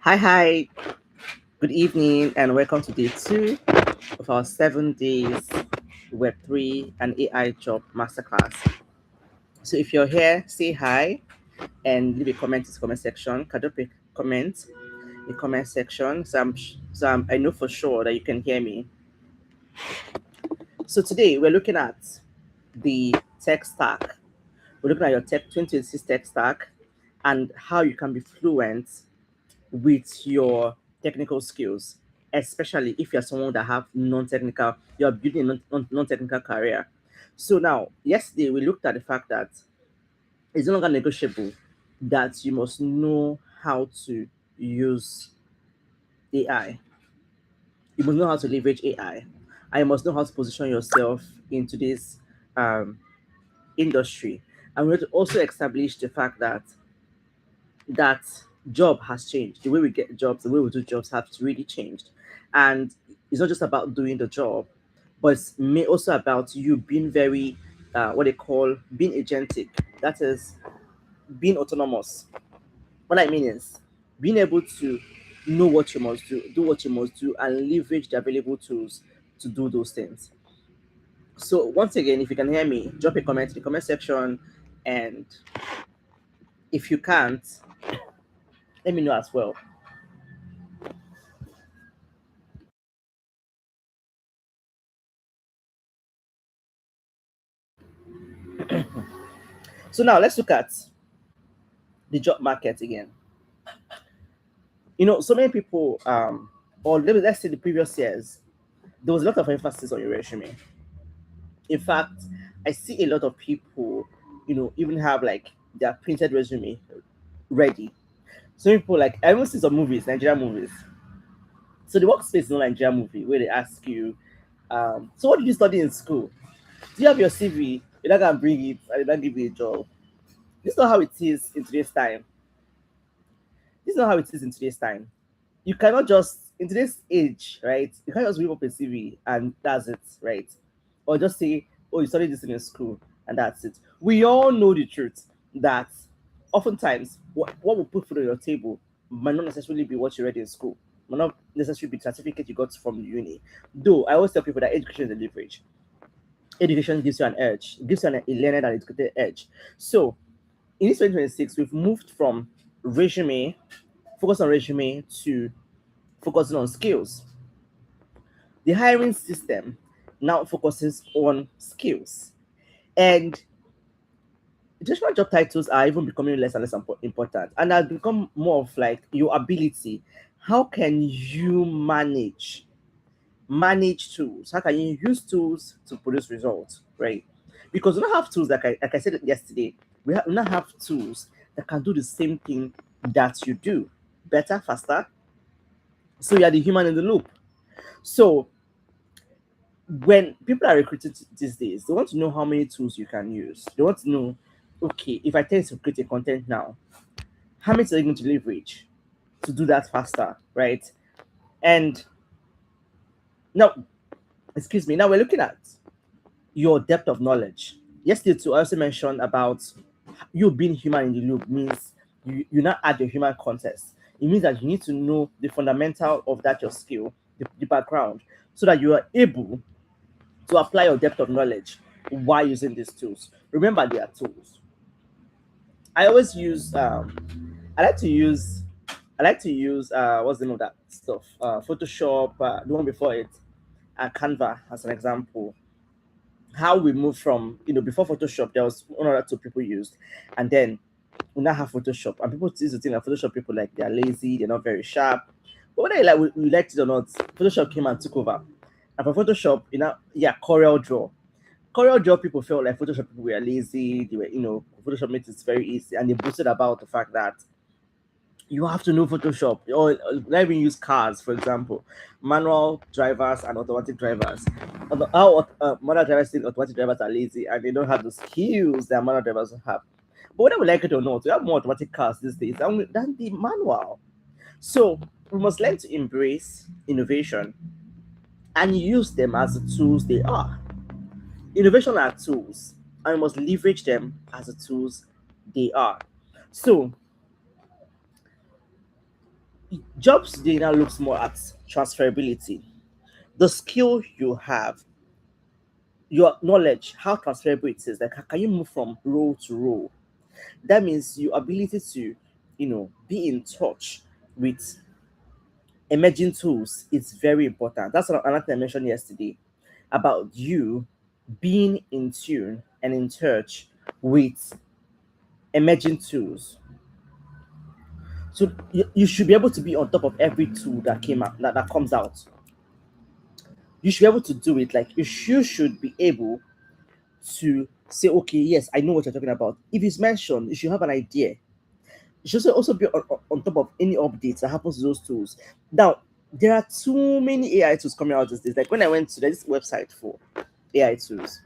Hi, good evening, and welcome to day two of our 7 days Web3 and AI job masterclass. So, if you're here, say hi and leave a comment in the comment section. Can you pick comment in the comment section? I know for sure that you can hear me. So, today we're looking at the tech stack. We're looking at your tech 2026 tech stack and how you can be fluent with your technical skills, especially if you're someone that have non-technical, you're building a non-technical career. So now, yesterday we looked at the fact that it's no longer negotiable that you must know how to use AI. You must know how to leverage AI. And you must know how to position yourself in today's um, industry. And we have to also establish the fact that job has changed. The way we get jobs, the way we do jobs have really changed. And it's not just about doing the job, but it's also about you being very, what they call being agentic. That is being autonomous. What I mean is being able to know what you must do what you must do, and leverage the available tools to do those things. So once again, if you can hear me, drop a comment in the comment section. And if you can't, let me know as well. So now let's look at the job market again. So many people, or let's say the previous years, there was a lot of emphasis on your resume. In fact, I see a lot of people, even have like their printed resume ready. Some people, like, I even see some movies, Nigerian movies. So the workspace is not Nigerian movie where they ask you, so what did you study in school? Do you have your CV? You're not gonna bring it, and they're not give you a job. This is not how it is in today's time. This is not how it is in today's time. You cannot just in today's age, right? You can't just whip up a CV and that's it, right? Or just say, "Oh, you studied this in your school," and that's it. We all know the truth that oftentimes what will put food on your table might not necessarily be what you read in school, might not necessarily be the certificate you got from uni. Though I always tell people that education is a leverage. Education gives you an edge, gives you a learned and educated edge. So in this 2026, we've moved from resume, focus on resume, to focusing on skills. The hiring system now focuses on skills. And traditional job titles are even becoming less and less important. And have become more of like your ability. How can you manage tools? How can you use tools to produce results, right? Because we don't have tools like I said yesterday. We not have tools that can do the same thing that you do better, faster. So you are the human in the loop. So when people are recruiting these days, they want to know how many tools you can use. They want to know, okay, if I tell you to create a content now, how many are you going to leverage to do that faster, right? And now, excuse me, now we're looking at your depth of knowledge. Yesterday, too, I also mentioned about you being human in the loop means you not add your human context. It means that you need to know the fundamental of that your skill, the background, so that you are able to apply your depth of knowledge while using these tools. Remember, they are tools. I always use I like to use what's the name of that stuff? Photoshop, the one before it, Canva as an example. How we moved from, before Photoshop, there was one other tool people used, and then we now have Photoshop, and people used to think that Photoshop people, like, they're lazy, they're not very sharp. But whether we liked it or not, Photoshop came and took over. And for Photoshop, yeah, Corel Draw. Corel Draw people felt like Photoshop people were lazy. They were, Photoshop makes it very easy, and they boasted about the fact that you have to know Photoshop. Or let me use cars, for example, manual drivers and automatic drivers. How manual drivers think automatic drivers are lazy and they don't have the skills that manual drivers have. But whether we like it or not, we have more automatic cars these days than the manual. So we must learn to embrace innovation and use them as the tools they are. Innovation are tools, and we must leverage them as the tools they are. So Jobs today now looks more at transferability. The skill you have, your knowledge, how transferable it is. Like, can you move from role to role? That means your ability to, be in touch with emerging tools is very important. That's another thing I mentioned yesterday about you being in tune and in touch with emerging tools. So you should be able to be on top of every tool that came out that comes out. You should be able to do it. Like, you should be able to say, okay, yes, I know what you're talking about. If it's mentioned, you should have an idea. You should also be on top of any updates that happens to those tools. Now, there are too many AI tools coming out these days. Like, when I went to this website for AI tools,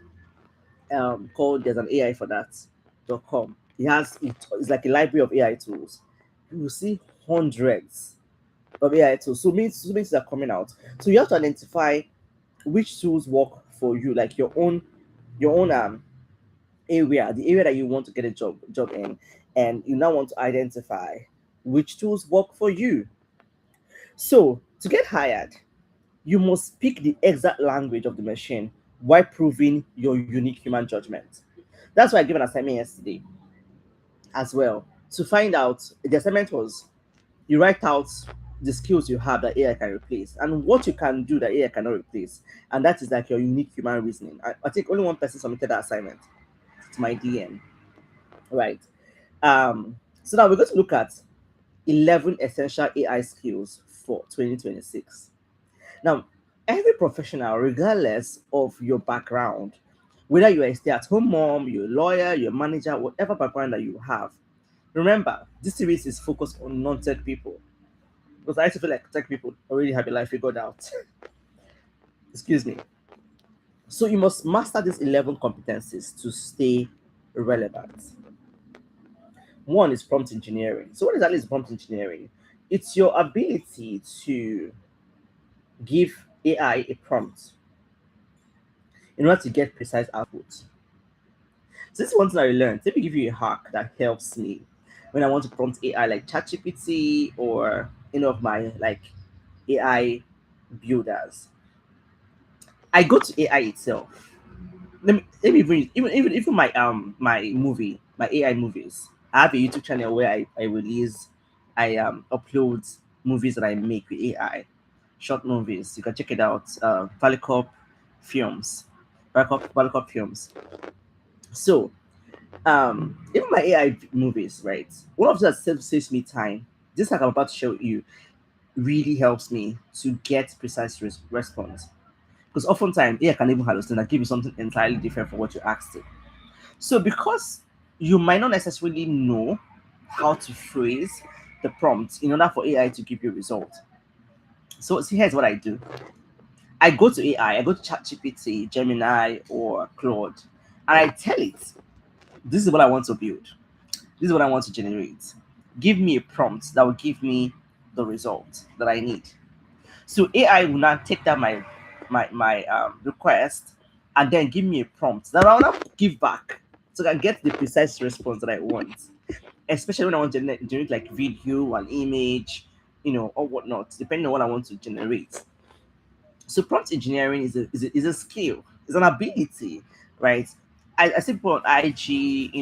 called there's an AI for that.com. It's like a library of AI tools. You will see hundreds of AI tools. So many things are coming out. So you have to identify which tools work for you, like your own area, the area that you want to get a job in, and you now want to identify which tools work for you. So to get hired, you must speak the exact language of the machine while proving your unique human judgment. That's why I gave an assignment yesterday as well, to find out. The assignment was, you write out the skills you have that AI can replace and what you can do that AI cannot replace. And that is like your unique human reasoning. I think only one person submitted that assignment. It's my DM. Right. So now we're going to look at 11 essential AI skills for 2026. Now, every professional, regardless of your background, whether you're a stay-at-home mom, you're a lawyer, you're a manager, whatever background that you have, remember, this series is focused on non-tech people. Because I used to feel like tech people already have a life figured out. Excuse me. So you must master these 11 competencies to stay relevant. One is prompt engineering. So what exactly is prompt engineering? It's your ability to give AI a prompt in order to get precise output. So this is one thing I learned. Let me give you a hack that helps me when I want to prompt AI, like ChatGPT or any of my like AI builders. I go to AI itself. Let me even my AI movies. I have a YouTube channel where I release, I upload movies that I make with AI, short movies. You can check it out. Valucop Films, Valucop Films. So even my AI movies, right? One of that saves me time. This like I'm about to show you really helps me to get precise response. Because oftentimes AI can even hallucinate and give you something entirely different from what you asked it. So because you might not necessarily know how to phrase the prompt in order for AI to give you a result. So see, here's what I do. I go to AI, I go to ChatGPT, Gemini, or Claude, and I tell it, this is what I want to build. This is what I want to generate. Give me a prompt that will give me the result that I need. So AI will now take that my request and then give me a prompt that I will now give back so I can get the precise response that I want. Especially when I want to generate like video, an image, or whatnot, depending on what I want to generate. So prompt engineering is a skill, it's an ability, right? I see people on IG,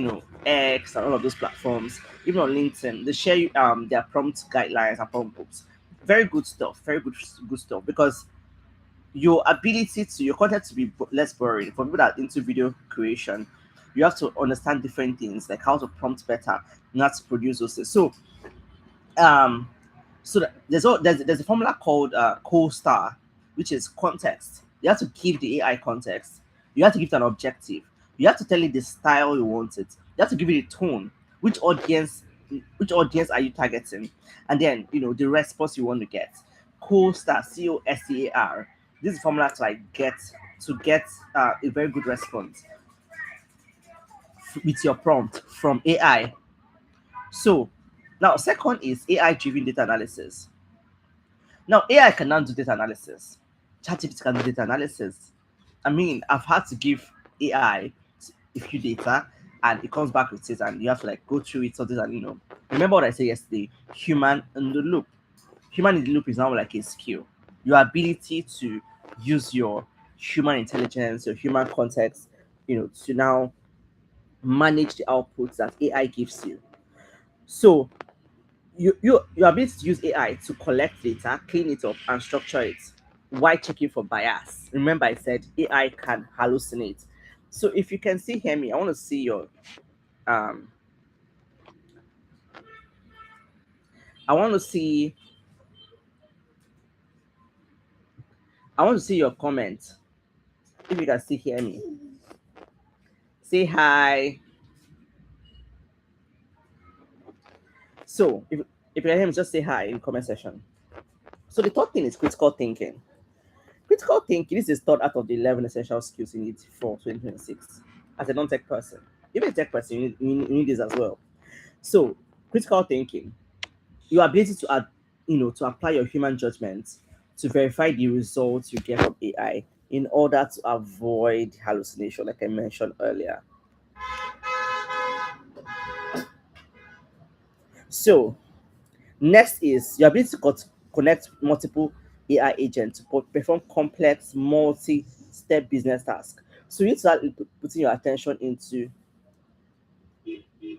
X and all of those platforms, even on LinkedIn, they share their prompt guidelines and prompt books. Very good stuff, very good stuff, because your ability to your content to be less boring for people that are into video creation. You have to understand different things like how to prompt better, not to produce those things. Um there's a formula called co-star, which is context. You have to give the AI context. You have to give it an objective. You have to tell it the style you want it. You have to give it a tone. Which audience, which audience are you targeting? And then the response you want to get. Co-star, COSTAR. This is formula to like get a very good response with your prompt from AI. So now second is AI driven data analysis. Now, AI can now do data analysis. ChatGPT can do data analysis. I mean, I've had to give AI a few data and it comes back with it, and you have to like go through it, so this and remember what I said yesterday, human in the loop. Human in the loop is now like a skill. Your ability to use your human intelligence, your human context, to now manage the outputs that AI gives you. So your ability to use AI to collect data, clean it up, and structure it while checking for bias. Remember, I said AI can hallucinate. So if you can see hear me, I want to see your um I want to see I want to see your comment. If you can still hear me, say hi. So if you can hear me, just say hi in the comment section. So the third thing is critical thinking. Critical thinking is the third out of the 11 essential skills you need for 2026 as a non-tech person. Even a tech person, you need this as well. So critical thinking, your ability to add, to apply your human judgment to verify the results you get from AI in order to avoid hallucination, like I mentioned earlier. So next is your ability to connect multiple AI agents to perform complex multi-step business tasks. So you need to start putting your attention into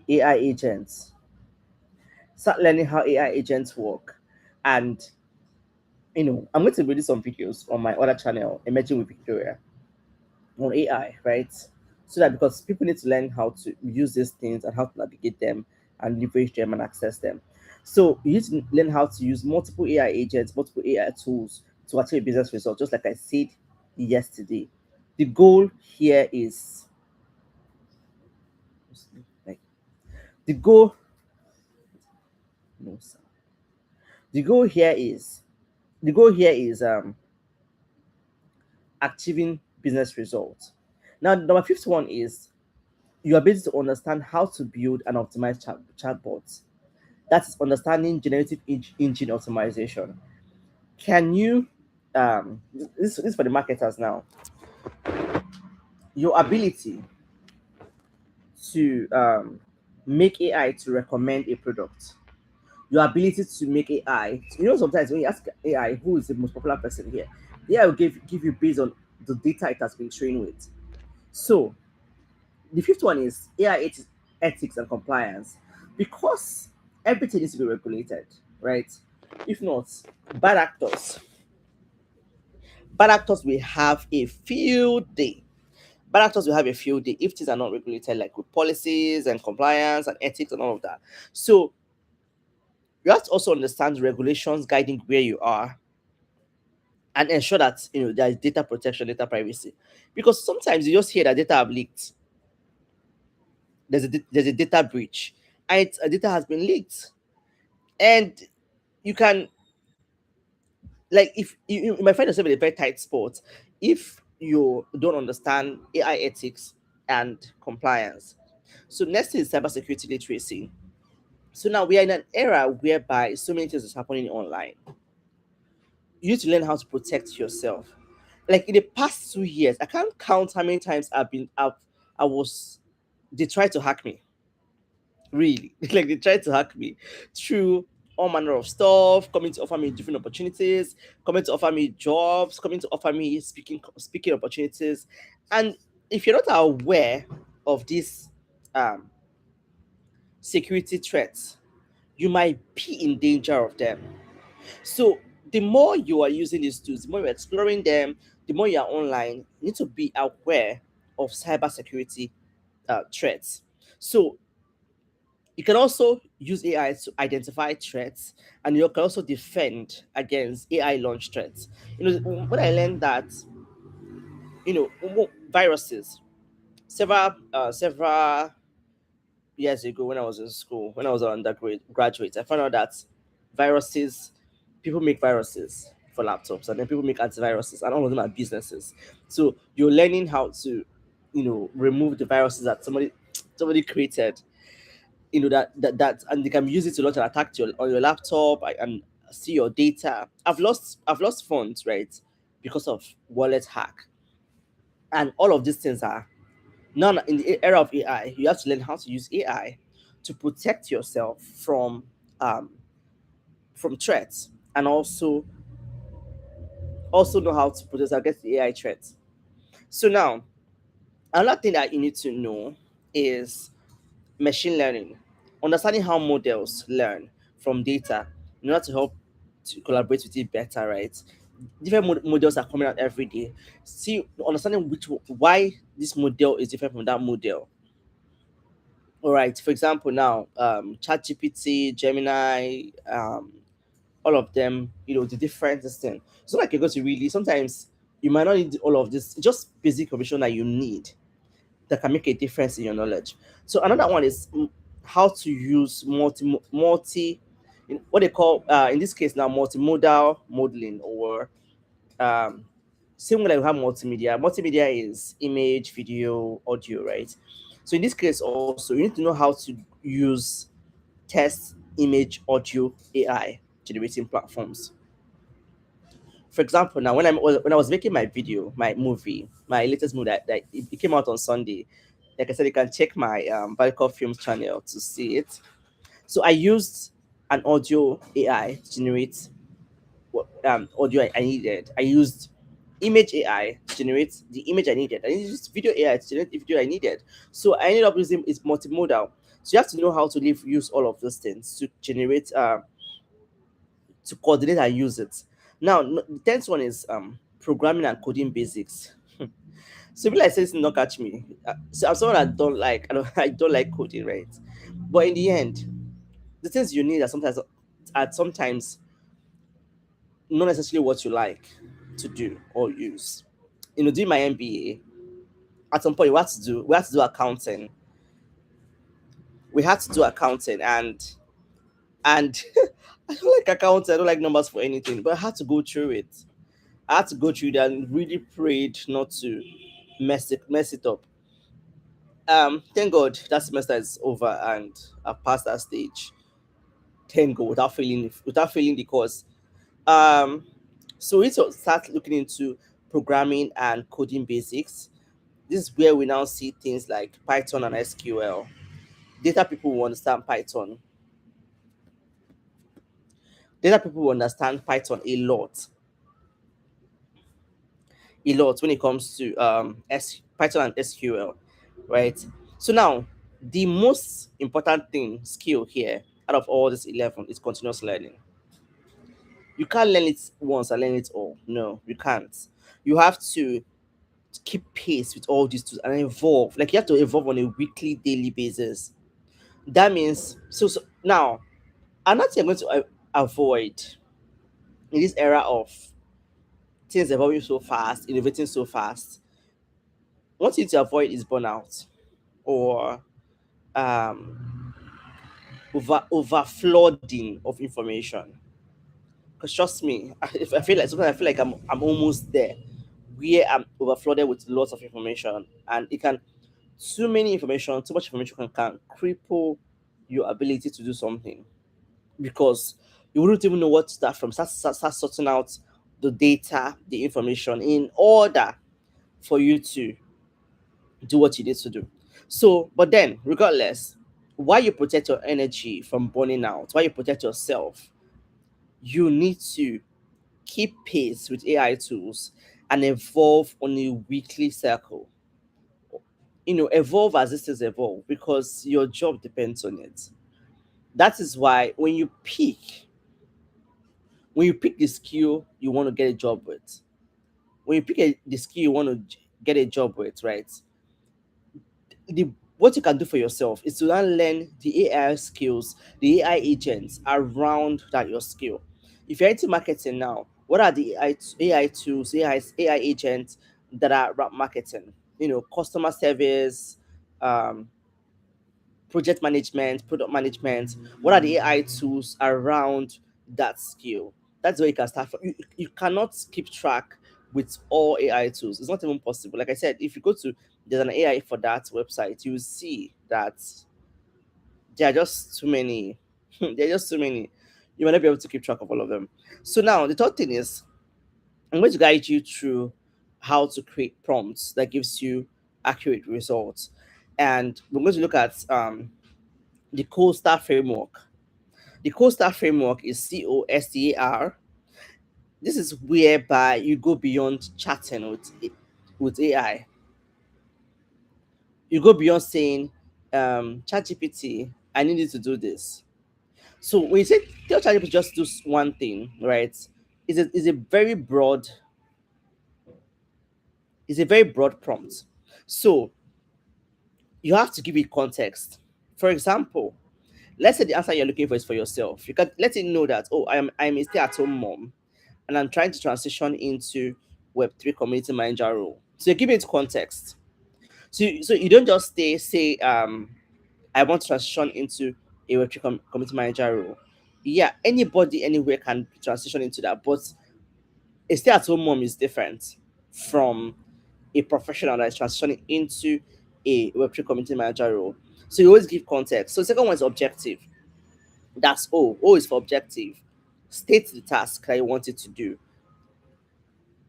AI agents. Start learning how AI agents work. And I'm going to release some videos on my other channel, Emerging with Victoria, on AI, right? So that because people need to learn how to use these things and how to navigate them and leverage them and access them. So you need to learn how to use multiple AI agents, multiple AI tools to achieve a business result, just like I said yesterday. The goal here is like the goal no sir. The goal here is achieving business results. Now, number 51 is your ability to understand how to build and optimize chatbots. That's understanding generative engine optimization. Can you, this is for the marketers now, your ability to make AI to recommend a product, your ability to make AI, sometimes when you ask AI who is the most popular person here, the AI will give you based on the data it has been trained with. So the fifth one is AI ethics and compliance, because everything needs to be regulated, right? If not, bad actors, bad actors will have a field day. Bad actors will have a field day if things are not regulated, like with policies and compliance and ethics and all of that. So you have to also understand the regulations guiding where you are and ensure that there is data protection, data privacy. Because sometimes you just hear that data have leaked. There's a data breach, and data has been leaked, and you can, like, if you might find yourself in a very tight spot if you don't understand AI ethics and compliance. So next is cybersecurity literacy. So now we are in an era whereby so many things is happening online. You need to learn how to protect yourself. Like in the past 2 years, I can't count how many times I was they tried to hack me. Really, like they tried to hack me through all manner of stuff, coming to offer me different opportunities, coming to offer me jobs, coming to offer me speaking opportunities. And if you're not aware of these um, security threats, you might be in danger of them. So the more you are using these tools, the more you're exploring them, the more you are online, you need to be aware of cybersecurity threats. So you can also use AI to identify threats, and you can also defend against AI launch threats. When I learned that, viruses, several years ago when I was in school, when I was an undergraduate, I found out that viruses, people make viruses for laptops, and then people make antiviruses, and all of them are businesses. So you're learning how to, remove the viruses that somebody created, and they can use it to launch an attack on your laptop and see your data. I've lost funds, right, because of wallet hack, and all of these things are now in the era of AI. You have to learn how to use AI to protect yourself um from threats. and also know how to protect against the AI threats. So now, another thing that you need to know is machine learning, understanding how models learn from data in order to help to collaborate with it better, right? Different models are coming out every day. See, understanding why this model is different from that model. All right. For example, now ChatGPT, Gemini, all of them, the different this thing. So like you're going to really sometimes you might not need all of this, just basic information that you need that can make a difference in your knowledge. So another one is how to use what they call in this case now multimodal modeling, or um, same way that we have multimedia. Multimedia is image, video, audio, right? So in this case also you need to know how to use text, image, audio, AI generating platforms. For example, now when I was making my video, my movie, my latest movie that it came out on Sunday. Like I said, you can check my Valucop Films channel to see it. So I used an audio AI to generate what audio I needed. I used image AI to generate the image I needed. I used video AI to generate the video I needed. So I ended up using it's multimodal. So you have to know how to use all of those things to generate to coordinate and use it. Now, the tenth one is programming and coding basics. So people like say this not catch me. So I'm someone that don't like I don't like coding, right? But in the end, the things you need are sometimes not necessarily what you like to do or use. Doing my MBA, at some point we had to do accounting. We had to do accounting, and I don't like accounting. I don't like numbers for anything. But I had to go through it. I had to go through that and really prayed not to mess it up. Thank God that semester is over and I passed that stage. Thank God without failing the course. Um, so we need to start looking into programming and coding basics. This is where we now see things like Python and SQL. Data people will understand Python. Data people will understand Python a lot when it comes to Python and SQL, right? So now, the most important skill here out of all this 11 is continuous learning. You can't learn it once and learn it all. No, you can't. You have to keep pace with all these tools and evolve. Like you have to evolve on a weekly, daily basis. That means so now another thing I'm going to avoid in this era of things evolving so fast, innovating so fast. One thing to avoid is burnout or um over flooding of information. Because trust me, if I feel like sometimes I feel like I'm almost there, where I'm overflooded with lots of information, and it can too much information can cripple your ability to do something because you wouldn't even know what to start from. Start sorting out the data, the information in order for you to do what you need to do. So, but then, regardless, why you protect your energy from burning out, why you protect yourself, you need to keep pace with AI tools and evolve on a weekly cycle. Evolve as this is evolve because your job depends on it. That is why when you pick the skill you want to get a job with, when you pick the skill you want to get a job with, right? the what you can do for yourself is to learn the AI skills, the AI agents around that your skill. If you're into marketing now, what are the AI tools, AI agents that are around marketing? Customer service, um, project management, product management. What are the AI tools around that skill? That's where you can start from. You cannot keep track with all AI tools. It's not even possible. Like I said, if you go to there's an AI for that website, you will see that there are just too many. There are just too many. You might not be able to keep track of all of them. So now the third thing is I'm going to guide you through how to create prompts that gives you accurate results. And we're going to look at the CoStar framework. The CoStar framework is COSTAR. This is whereby you go beyond chatting with AI. You go beyond saying, ChatGPT, I need you to do this. So when you say tell ChatGPT just do one thing, right? Is a very broad is a very broad prompt. So you have to give it context. For example, let's say the answer you're looking for is for yourself. You can let it know that, oh, I'm a stay-at-home mom and I'm trying to transition into Web3 community manager role. So you give it context. So you don't just say I want to transition into a Web3 community manager role. Yeah, anybody anywhere can transition into that, but a stay-at-home mom is different from a professional that is transitioning into a Web3 community manager role. So you always give context. So the second one is objective. That's O. O is for objective. State the task that you want it to do.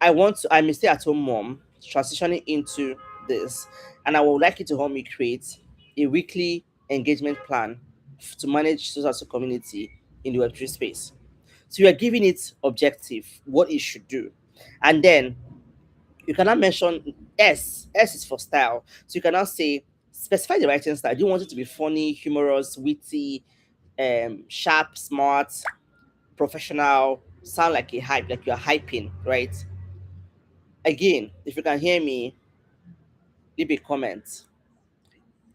I'm a stay-at-home mom transitioning into this, and I would like you to help me create a weekly engagement plan to manage social community in the Web3 space. So you are giving it objective, what it should do. And then you cannot mention S. S is for style. So you cannot say specify the writing style. Do you want it to be funny, humorous, witty, sharp, smart, professional, sound like a hype, like you're hyping, right? Again, if you can hear me, leave a comment.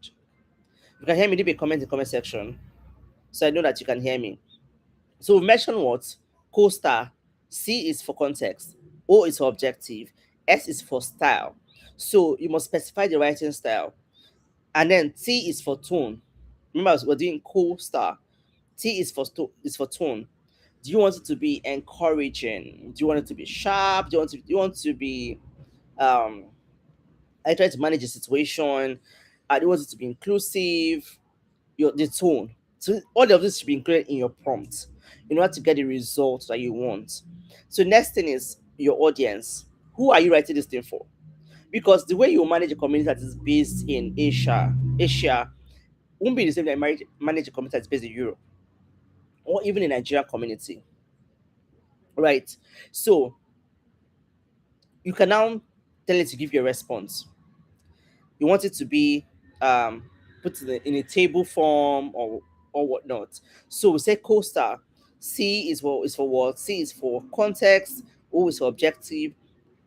If you can hear me, leave a comment in the comment section so I know that you can hear me. So we mentioned what? Co-star. C is for context. O is for objective. S is for style. So you must specify the writing style. And then T is for tone. Remember, we're doing co-star. T is for tone. Do you want it to be encouraging? Do you want it to be sharp? Do you want to be um I try to manage the situation. I do want it to be inclusive. The tone. So all of this should be included in your prompt in order to get the results that you want. So next thing is your audience. Who are you writing this thing for? Because the way you manage a community that is based in Asia won't be the same that you manage a community that's based in Europe or even in Nigerian community, right? So you can now tell it to give you a response. You want it to be um, put in a table form or whatnot. So we say co-star. C is for what? C is for context. O is for objective.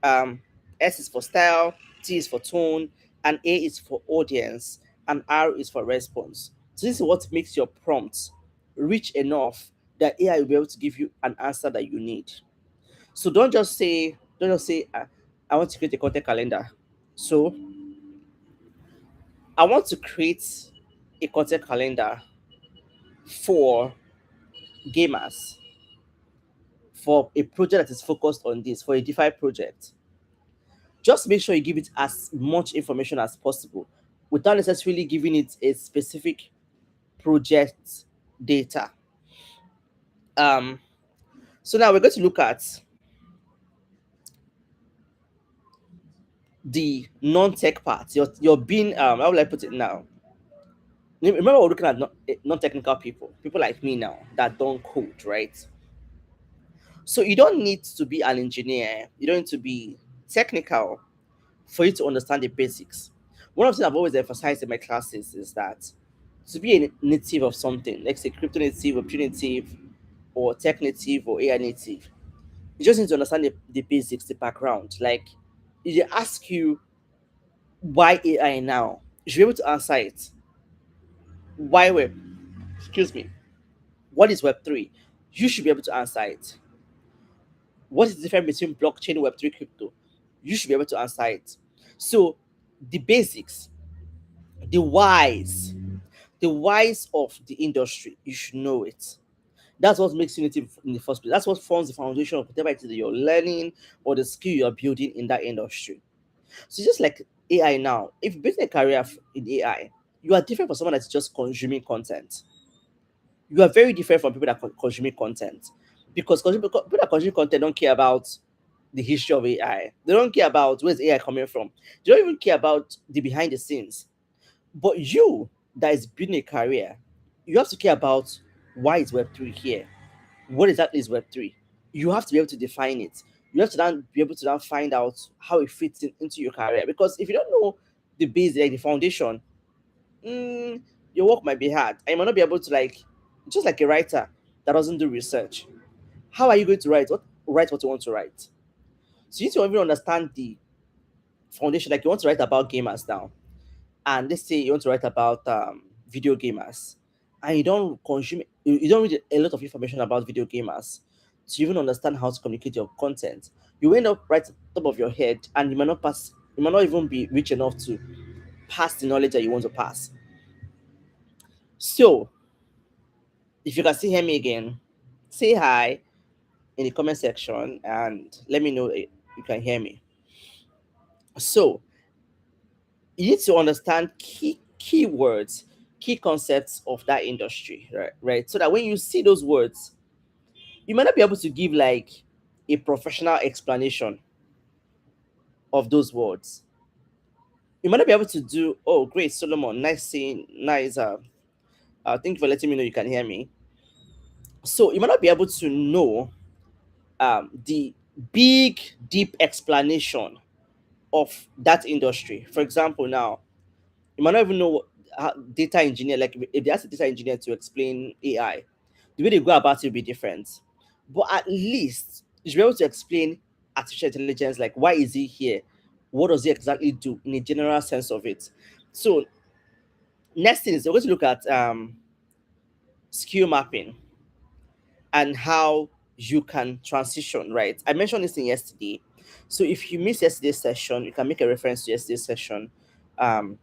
Um, S is for style. T is for tone, and A is for audience, and R is for response. So this is what makes your prompt rich enough that AI will be able to give you an answer that you need. So don't just say, I want to create a content calendar. So I want to create a content calendar for gamers for a project that is focused on this, for a DeFi project. Just make sure you give it as much information as possible without necessarily giving it a specific project data. Um, so now we're going to look at the non-tech part. You're being how will I put it now? Remember we're looking at non-technical people like me now that don't code, right? So you don't need to be an engineer. You don't need to be technical for you to understand the basics. One of the things I've always emphasized in my classes is that to be a native of something, like say crypto native, web native, or tech native, or AI native, you just need to understand the basics, the background. Like, if they ask you why AI now, you should be able to answer it. Why web? Excuse me. What is Web3? You should be able to answer it. What is the difference between blockchain, Web3, crypto? You should be able to answer it. So, the basics, the whys, the whys of the industry, you should know it. That's what makes you native in the first place. That's what forms the foundation of whatever it is that you're learning or the skill you're building in that industry. So just like AI now, if you're building a career in AI, you are different from someone that's just consuming content. You are very different from people that consuming content because people that consume content don't care about the history of AI. They don't care about where's AI coming from. They don't even care about the behind the scenes. But you that is building a career, you have to care about why is Web3 here? What exactly is Web3? you have to be able to define it. You have to then be able to then find out how it fits into your career. Because if you don't know the base, like the foundation, mm, your work might be hard. And you might not be able to, like, just like a writer that doesn't do research. How are you going to write what you want to write? So you need to even understand the foundation. Like, you want to write about gamers now, and let's say you want to write about video gamers, and you don't read a lot of information about video gamers to even understand how to communicate your content. You end up right at the top of your head, and you might not even be rich enough to pass the knowledge that you want to pass. So if you can still hear me again, say hi in the comment section and let me know that you can hear me. So you need to understand key words, key concepts of that industry, right? So that when you see those words, you might not be able to give like a professional explanation of those words. You might not be able to do, oh great, Solomon, nice seeing, nice. Thank you for letting me know you can hear me. So you might not be able to know the big, deep explanation of that industry. For example, now you might not even know how data engineer, like if they ask a data engineer to explain AI, the way they go about it will be different. But at least you should be able to explain artificial intelligence, like why is it here? What does it exactly do in a general sense of it? So next thing is we're going to look at skill mapping and how you can transition, right? I mentioned this thing yesterday. So if you missed yesterday's session, you can make a reference to yesterday's session. Um,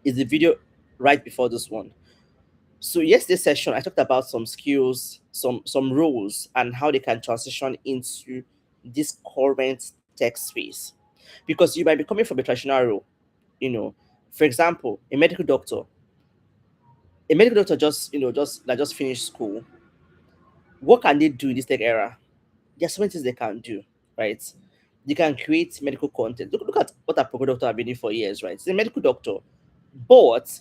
is the video right before this one. So yesterday's session, I talked about some skills, some roles, and how they can transition into this current tech space. Because you might be coming from a traditional role, you know. For example, a medical doctor just finished school. What can they do in this tech era? There's so many things they can do, right? They can create medical content. Look at what a medical doctor have been doing for years, right? He's a medical doctor, but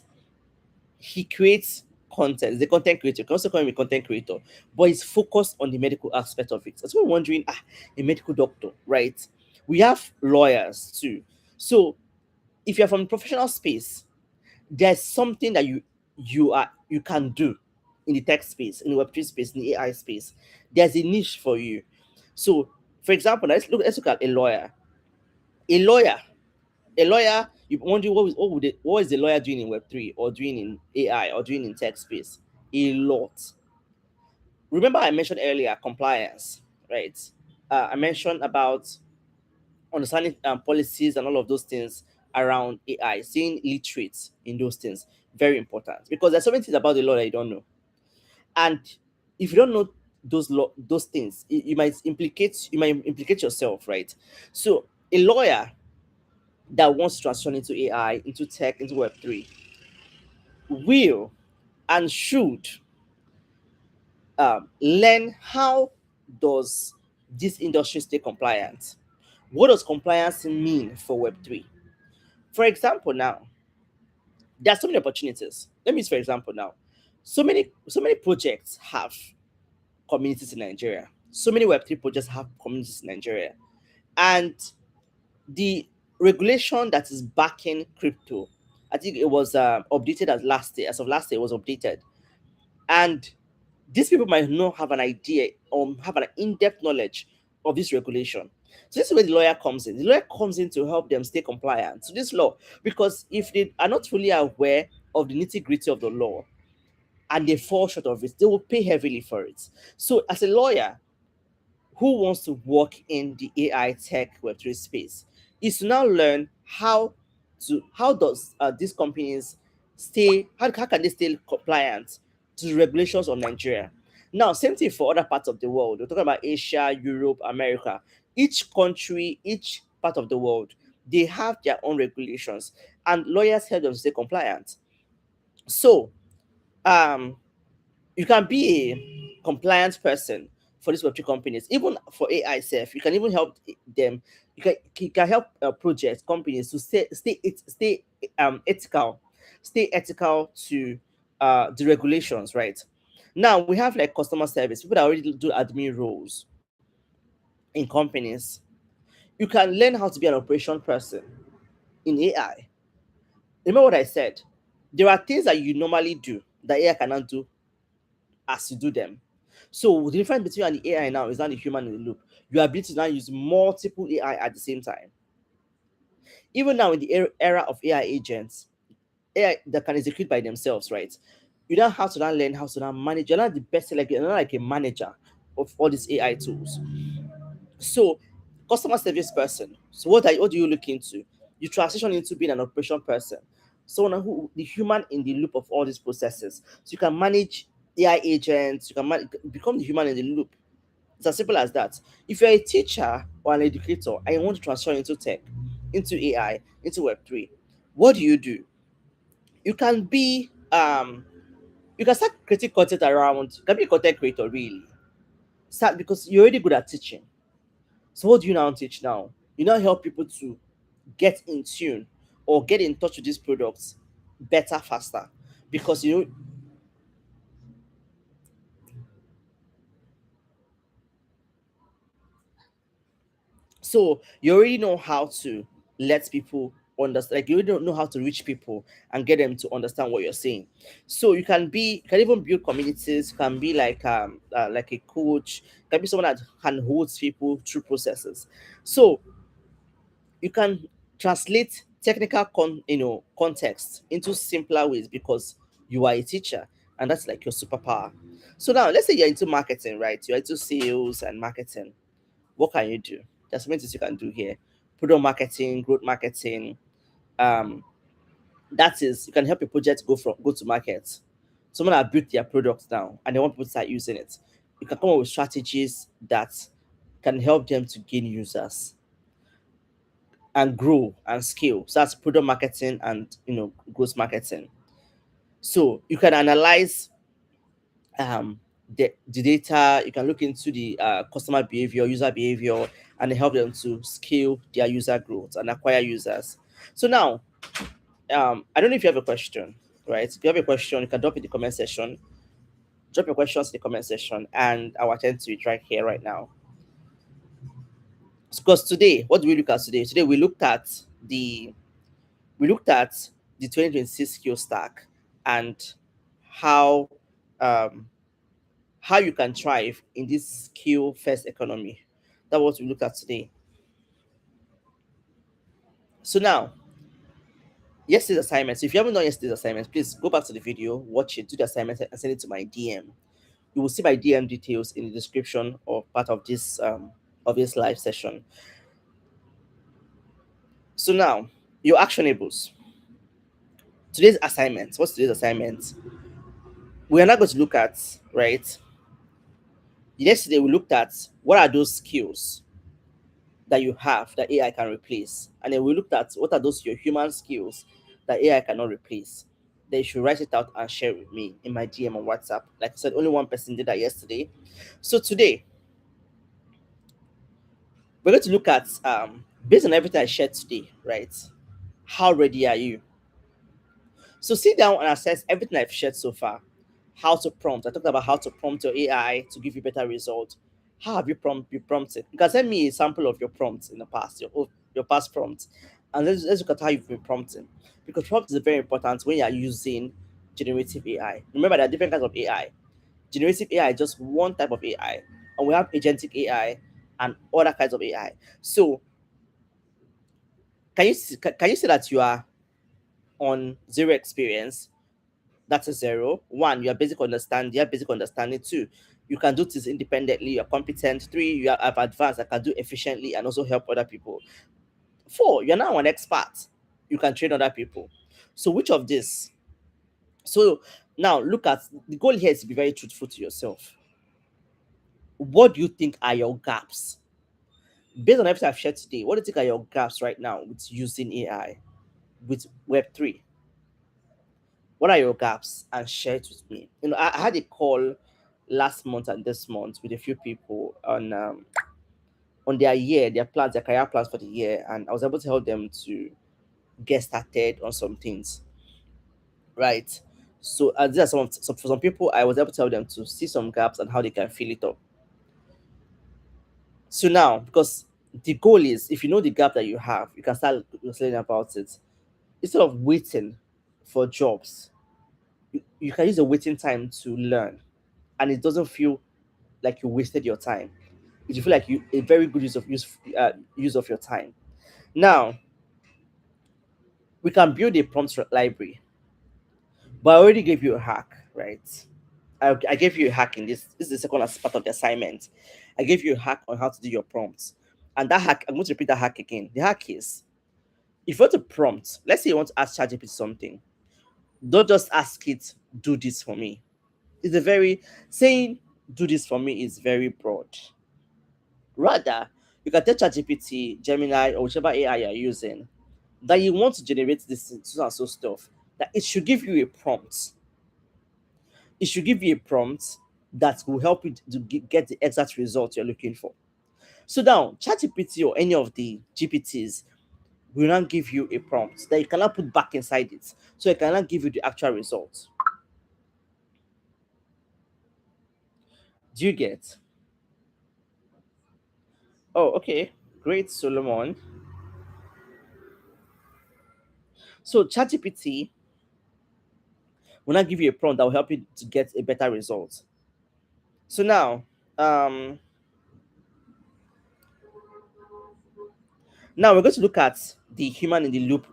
he creates content. He's a content creator. You can also call him a content creator, but he's focused on the medical aspect of it. So I'm wondering, a medical doctor, right? We have lawyers too. So if you're from the professional space, there's something that you can do in the tech space, in the Web3 space, in the AI space. There's a niche for you. So, for example, let's look at a lawyer. A lawyer, a lawyer. You wonder what is the lawyer doing in Web3 or doing in AI or doing in tech space? A lot. Remember, I mentioned earlier compliance, right? I mentioned about understanding policies and all of those things around AI, staying literate in those things, very important because there's so many things about the law that you don't know, and if you don't know those things, you might implicate yourself, right? So a lawyer that wants to transition into AI, into tech, into Web3 will and should learn how does this industry stay compliant. What does compliance mean for Web3? For example, now there are so many opportunities. Let me use for example now. So many projects have communities in Nigeria. So many Web3 projects have communities in Nigeria. And the regulation that is backing crypto, I think it was updated as last year. As of last year, it was updated. And these people might not have an idea or have an in-depth knowledge of this regulation. So this is where the lawyer comes in. The lawyer comes in to help them stay compliant to this law. Because if they are not fully aware of the nitty-gritty of the law and they fall short of it, they will pay heavily for it. So as a lawyer who wants to work in the AI tech Web3 space is to now learn how does these companies how can they stay compliant to the regulations of Nigeria. Now, same thing for other parts of the world. We're talking about Asia, Europe, America. Each country, each part of the world, they have their own regulations, and lawyers help them stay compliant. So, um, you can be a compliance person for these Web3 companies, even for AI self. You can even help them. You can help projects, companies to stay ethical, stay ethical to the regulations, right? Now we have like customer service, people that already do admin roles in companies. You can learn how to be an operation person in AI. Remember what I said? There are things that you normally do that AI cannot do as you do them. So the difference between you and the AI now is not the human in the loop. Your ability to now use multiple AI at the same time. Even now in the era of AI agents, AI that can execute by themselves, right? You don't have to now learn how to now manage. You're not the best, like you're not like a manager of all these AI tools. So, customer service person. So, what do you look into? You transition into being an operation person, someone who the human in the loop of all these processes. So you can manage AI agents. You can become the human in the loop. It's as simple as that. If you're a teacher or an educator and you want to transfer into tech, into AI, into Web3, what do? You can be you can start creating content around. You can be a content creator really. Start because you're already good at teaching. So what do you now teach now? You now help people to get in tune or get in touch with these products better, faster. Because so you already know how to let people understand, like you already don't know how to reach people and get them to understand what you're saying. So you can even build communities, you can be like a coach, you can be someone that can hold people through processes. So you can translate technical context into simpler ways because you are a teacher and that's like your superpower. So now let's say you're into marketing, right? You're into sales and marketing. What can you do? There's many things you can do here. Product marketing, growth marketing. Um, that is, you can help your project go to market. Someone that built their product now and they want people to start using it. You can come up with strategies that can help them to gain users and grow and scale. So that's product marketing and growth marketing. So you can analyze the data, you can look into the customer behavior, user behavior, and help them to scale their user growth and acquire users. So now, I don't know if you have a question, right? If you have a question, you can drop in the comment section. Drop your questions in the comment section, and I'll attend to it right here, right now. Because today, what do we look at today? Today the we looked at the 2026 skill stack and how um, how you can thrive in this skill first economy. That's what we looked at today. So now, yesterday's assignment. So if you haven't done yesterday's assignment, please go back to the video, watch it, do the assignment, and send it to my DM. You will see my DM details in the description or part of this live session. So now, your actionables. Today's assignment. What's today's assignment? We are not going to look at, right? Yesterday we looked at what are those skills that you have that AI can replace. And then we looked at what are those your human skills that AI cannot replace. Then you should write it out and share with me in my DM on WhatsApp. Like I said, only one person did that yesterday. So today, we're going to look at based on everything I shared today, right? How ready are you? So sit down and assess everything I've shared so far. How to prompt. I talked about how to prompt your AI to give you better results. How have you prompted? You can send me a sample of your prompts in the past, your past prompts, and let's look at how you've been prompting. Because prompt is very important when you are using generative AI. Remember, there are different kinds of AI. Generative AI is just one type of AI, and we have agentic AI and other kinds of AI. So, can you say that you are on zero experience? That's a zero. One, you have basic understanding. Two, you can do things independently, you're competent. Three, you have advanced that can do efficiently and also help other people. Four, you're now an expert. You can train other people. So which of this? So now look at the goal here is to be very truthful to yourself. What do you think are your gaps? Based on everything I've shared today, what do you think are your gaps right now with using AI, with Web3? What are your gaps and share it with me. I had a call last month and this month with a few people on their plans, their career plans for the year, and I was able to help them to get started on some things, right? So these are some for some people, I was able to tell them to see some gaps and how they can fill it up. So now, because the goal is, if you know the gap that you have, you can start learning about it instead of waiting for jobs. You can use the waiting time to learn, and it doesn't feel like you wasted your time. It feel like you a very good use of your time. Now we can build a prompt library, but I already gave you a hack, right? I gave you a hack in this. This is the second as part of the assignment. I gave you a hack on how to do your prompts, and that hack, I'm going to repeat that hack again. The hack is, if you want to prompt, let's say you want to ask ChatGPT something, don't just ask it, do this for me. It's a very saying do this for me is very broad. Rather, you can tell ChatGPT, Gemini, or whichever AI you're using, that you want to generate this so and so stuff, that it should give you a prompt. It should give you a prompt that will help you to get the exact result you're looking for. So now, ChatGPT or any of the GPTs will not give you a prompt that you cannot put back inside it. So it cannot give you the actual result. Do you get? Oh, okay. Great, Solomon. So ChatGPT will not give you a prompt that will help you to get a better result. So um, now we're going to look at the human in the loop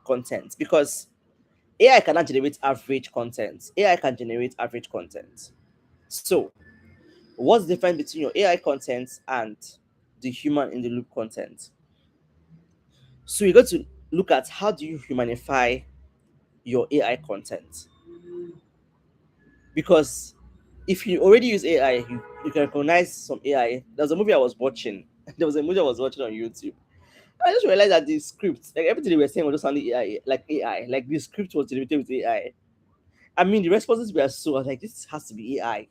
content, because AI cannot generate average content. AI can generate average content. So, what's the difference between your AI content and the human in the loop content? So, you're going to look at how do you humanify your AI content, because if you already use AI, you can recognize some AI. There's a movie I was watching. There was a movie I was watching on YouTube. I just realized that the script, like everything they were saying was just sounding AI, like AI. Like the script was generated with AI. I mean, the responses were so, I was like, this has to be AI.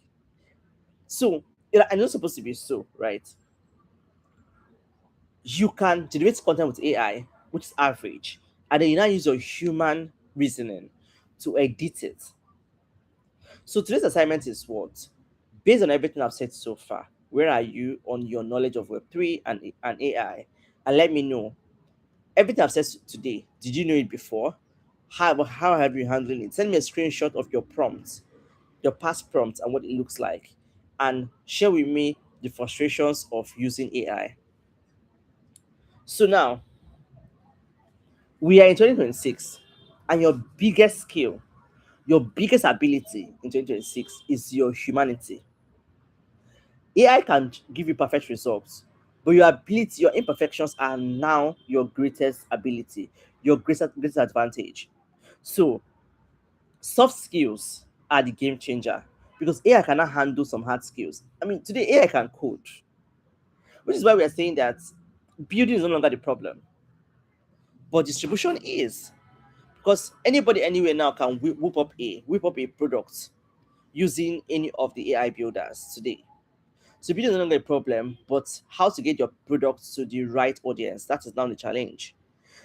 So, I know it's supposed to be so, right? You can generate content with AI, which is average, and then you now use your human reasoning to edit it. So today's assignment is what? Based on everything I've said so far, where are you on your knowledge of Web3 and AI? And let me know. Everything I've said today, did you know it before? How have you handled it? Send me a screenshot of your prompts, your past prompts, and what it looks like. And share with me the frustrations of using AI. So now, we are in 2026, and your biggest skill, your biggest ability in 2026 is your humanity. AI can give you perfect results, but your ability, your imperfections are now your greatest ability, your greatest advantage. So, soft skills are the game changer, because AI cannot handle some hard skills. I mean, today AI can code, which is why we are saying that building is no longer the problem, but distribution is. Because anybody anywhere now can whip up a product using any of the AI builders today. So building is no longer a problem, but how to get your product to the right audience, that is now the challenge.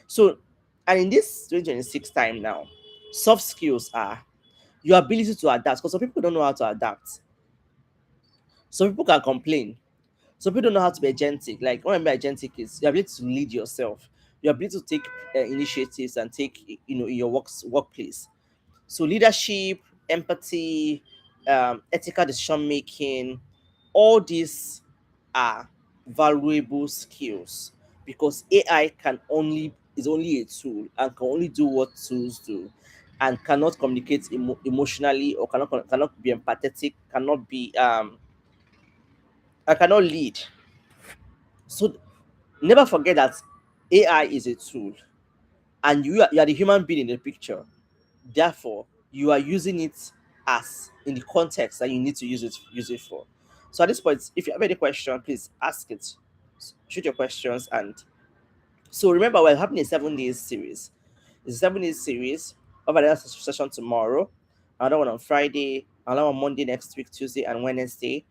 So, and in this 2026 time now, soft skills are your ability to adapt, because some people don't know how to adapt. Some people can complain. Some people don't know how to be agentic. Like what I mean by agentic is your ability to lead yourself, your ability to take initiatives and take, in your workplace. So leadership, empathy, ethical decision making, all these are valuable skills, because AI is only a tool and can only do what tools do, and cannot communicate emotionally, or cannot be empathetic, cannot be I cannot lead. So never forget that AI is a tool, and you are the human being in the picture. Therefore, you are using it as in the context that you need to use it for. So at this point, if you have any question, please ask it. Shoot your questions. And so remember, we're having a 7 days series. It's a 7 days series. Over the session tomorrow, another one on Friday, another one Monday next week, Tuesday and Wednesday.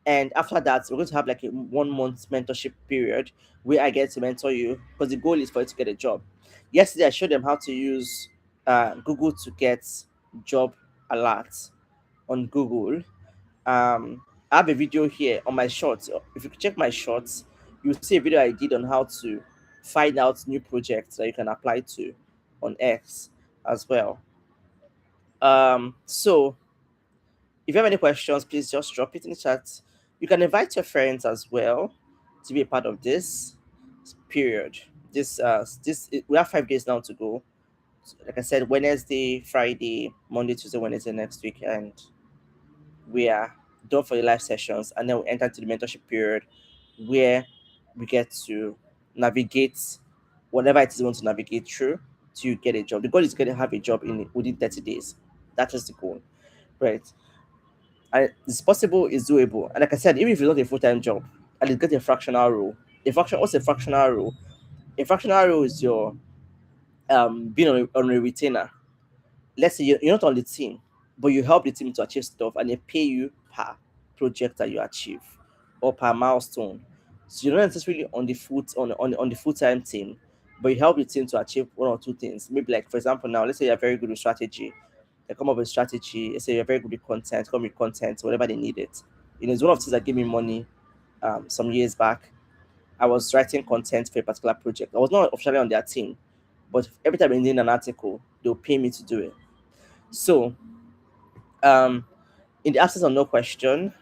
And after that, we're going to have like a 1 month mentorship period where I get to mentor you, because the goal is for you to get a job. Yesterday, I showed them how to use Google to get job alerts on Google. I have a video here on my shorts. If you check my shorts, you'll see a video I did on how to find out new projects that you can apply to on X as well. So if you have any questions, please just drop it in the chat. You can invite your friends as well to be a part of this period. We have 5 days now to go. Like I said, Wednesday, Friday, Monday, Tuesday, Wednesday next week, and we are done for the live sessions, and then we enter into the mentorship period where we get to navigate whatever it is you want to navigate through to get a job. The goal is going to have a job in within 30 days. That is the goal, right? And it's possible, it's doable. And like I said, even if it's not a full-time job, and you get a fractional role, what's a fractional role? A fractional role is your being on a retainer. Let's say you're not on the team, but you help the team to achieve stuff, and they pay you per project that you achieve or per milestone. So you're not necessarily on the on the full-time team, but you help the team to achieve one or two things. Maybe like, for example, now let's say you're very good with strategy. They come up with strategy. Let's say you're very good with content, come with content, whatever they need it. It's one of the things that gave me money some years back. I was writing content for a particular project. I was not officially on their team, but every time I need an article, they'll pay me to do it. So, um, in the absence of no question,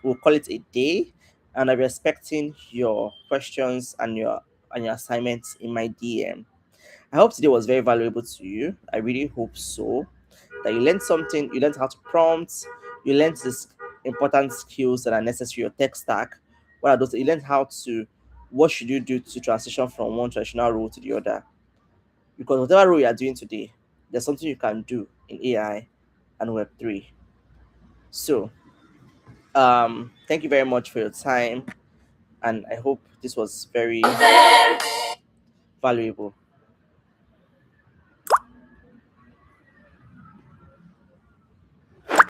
we'll call it a day, and I'll be expecting your questions and your assignments in my DM. I hope today was very valuable to you. I really hope so. That you learned something, you learned how to prompt, you learned these important skills that are necessary, your tech stack. What are those? You learned what should you do to transition from one traditional role to the other. Because whatever role you are doing today, there's something you can do in AI and Web3. So, thank you very much for your time, and I hope this was very valuable.